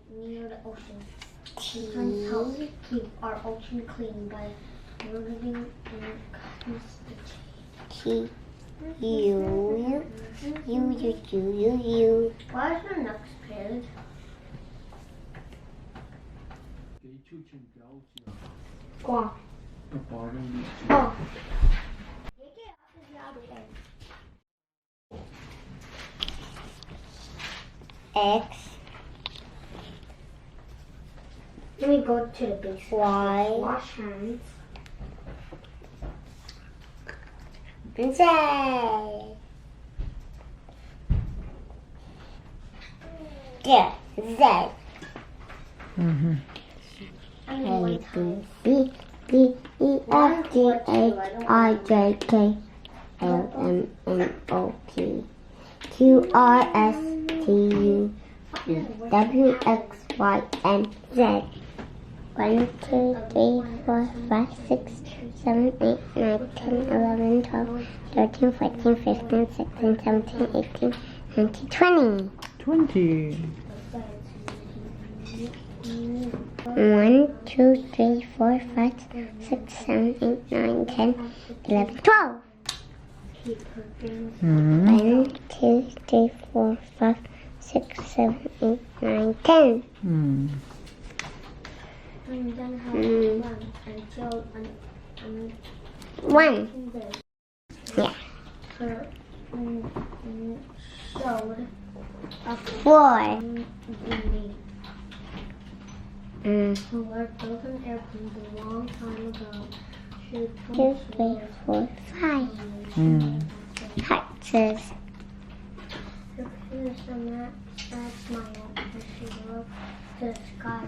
near the ocean. Humans help keep our ocean clean by removing T U. Why is the next page? Qua. Oh. X Let me go to the basics. Y Wash hands. Z. Yeah, Z. I mean, one A time. B B E F G H I J K L M N O P Q R S T U V W X Y and Z. 1, 2, 3, 4, 5, 6, 7, 8, 9, 10, 11, 12, 13, 14, 15, 16, 17, 18, 19, 20. 20. 1, 2, 3, 4, 5, 6, 7, 8, 9, 10, 11, 12. 1, 2, 3, 4, 5, 6, 7, 8, 9, 10. And then how to run until 1. Yeah. Showed a 4. who worked building airplanes a long time ago. 2, 3, 4, 5. Heart says Here's a map, sad smile as she looked to the sky.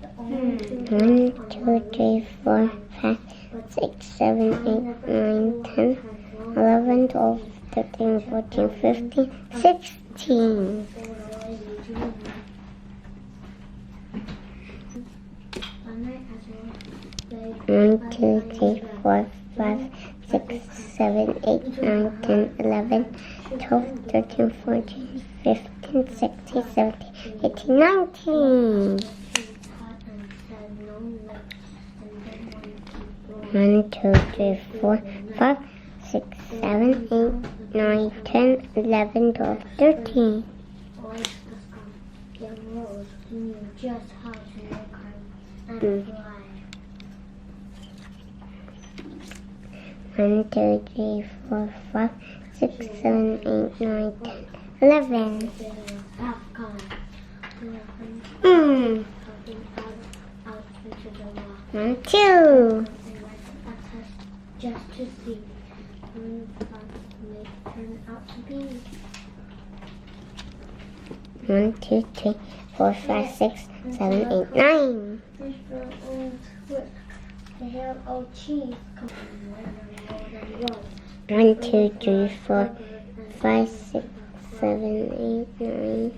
The only two 1, 2, 3, 4, 5, 6, 7, 8, 9, 10, 11, 12, 13, 14, 15, 16. 1, 2, 3, 4, 5, 6, 7, 8, 9, 10, 11, 12, 13, 14, 15, 16, 17, 18, 19. 1, 2, 3, 4, 5, 6, 7, 8, 9, 10, 11, 12, 13. Young Rose knew just how to make her and fly. 1, 2, 3, 4, 5, 6, 7, 8, 9, 10, 11. Mm. 1, 2. Just to see what it turned out to be. 1, 2, 3, 4, 5, 6, 7, 8, 9. Fish for old twist. The hair old cheese. 1, 2, 3, 4, 5, 6, 7, 8, 9,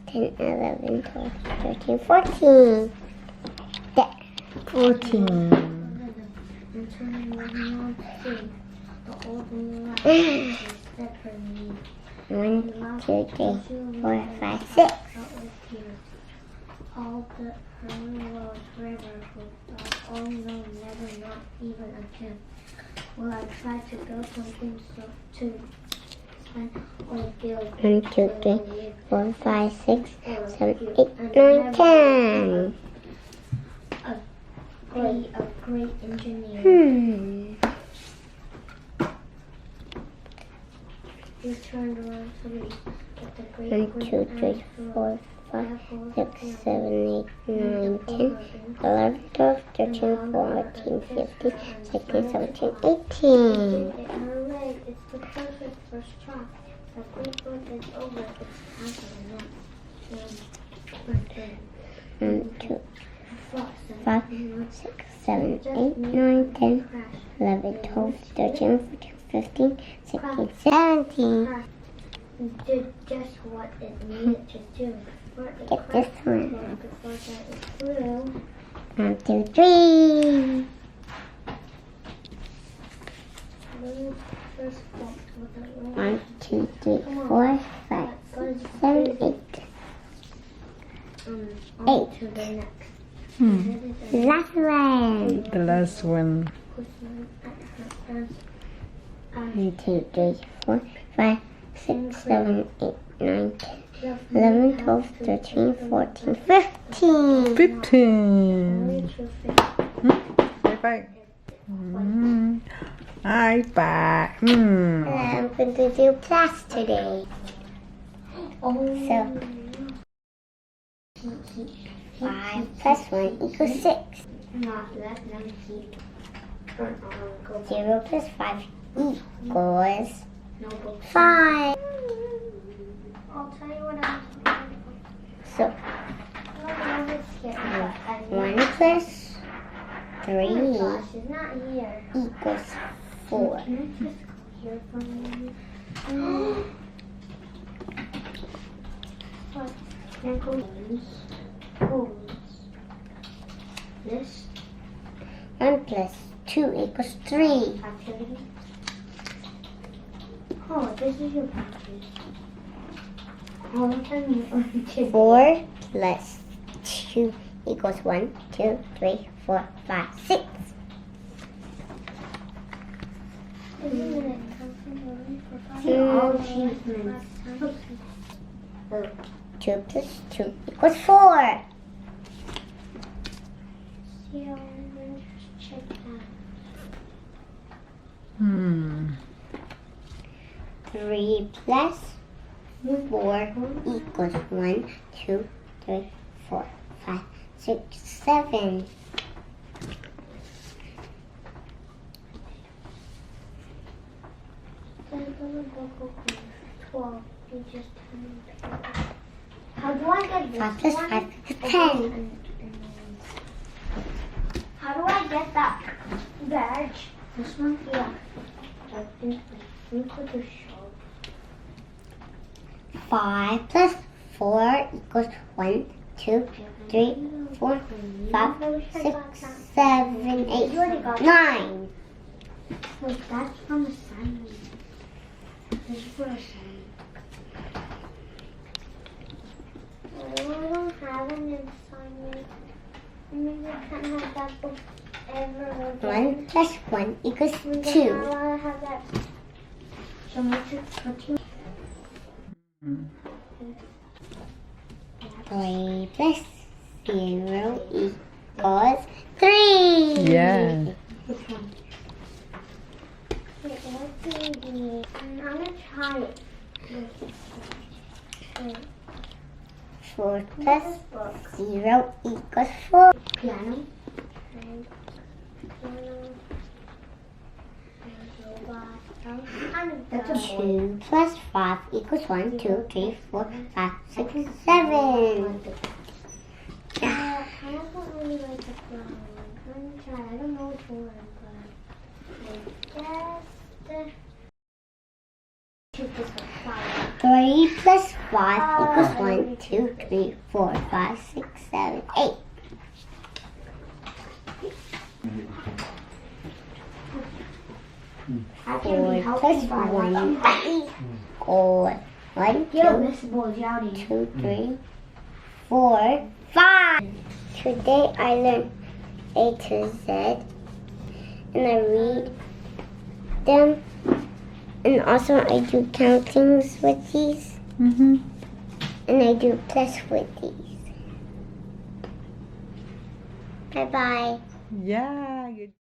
10, 11, 12, 13, 14. There. 14. 1, 2, 3, 4, 5, 6. All the world forever who all know never, not even a gem. Well, I tried to build something so to spend all build. 1, 2, 3, 4, 5, 6, 7, 8, 9, 10. Be a great engineer. You turned around to me with the great 1, 2, 3, 4, 5, 6, 7, 8, 9, 10, 11, 12, 13, 14, 15, 16, 17, 18. Hooray, it's the perfect first try. The great book is over. It's time for the next. 1, 2, 5, 6, 7, 8, 9, 10, 11, 12, 13, 14, 15, 16, 17. Did just what it needed to do. Get this one. Before that is through. 1, 2, 3. First book with the 1, 2, 3, 4, 5, 6, 7, 8. on to the next. Hmm. Last one. The last one. 1, 2, 3, 4, 5, 6, 7, 8, 9, 10, 11, 12, 13, 14, 15. 15. Bye-bye. Bye-bye. I'm going to do class today. So, 5 plus 1 equals 6. Not let them keep turn on go 0 plus 5 equals no book. 5. I'll tell you what I'm talking So, about. I don't know if it's here, but I 1 plus Oh my 3 gosh, it's not here. equals 4. Can I just go here for a moment? What? Can I go this 1 plus 2 equals 3. activity? Oh, this is your practice. Oh, tell me what you did. 4 plus 2 equals 1, 2, 3, 4, 5, 6. All achievements. 2 plus 2 equals 4. See, I'm gonna just check that. 3 plus 4 equals 1, 2, 3, 4, 5, 6, 7. Then go to Google 12. You just tell me. How do I get this 5 plus one? 5 is 10. How do I get that badge? This one? Yeah. I think we could just show. 5 plus 4 equals 1, 2, 3, 4, 5, 6, 7, 8, 9. Wait, that's from assignment. This is for assignment. I don't have an assignment. Maybe I can't have that book ever again. 1 plus 1 equals Then I 2. want to have that. So much for 2. 3 plus 0 equals 3. Yeah. Which one? Wait, let's see. I'm gonna try it. Wait, 4 plus this book. 0 equals 4. Piano. And piano. And robot. That's a boy. 2 plus 5 equals 1, 2, 3, 4, 5, 6, 7. I don't really like the flower one. I'm gonna try. I don't know which one, but I guess choose this one. 3 plus 5 equals 1, 2, 3, 4, 5, 6, 7, 8. 4 plus 1 equals 1, 2, Miss Boljowdy. 2, 3, 4, 5. Today I learned A to Z and I read them, and also I do countings with these, and I do plus with these. Bye bye. Yeah. Good.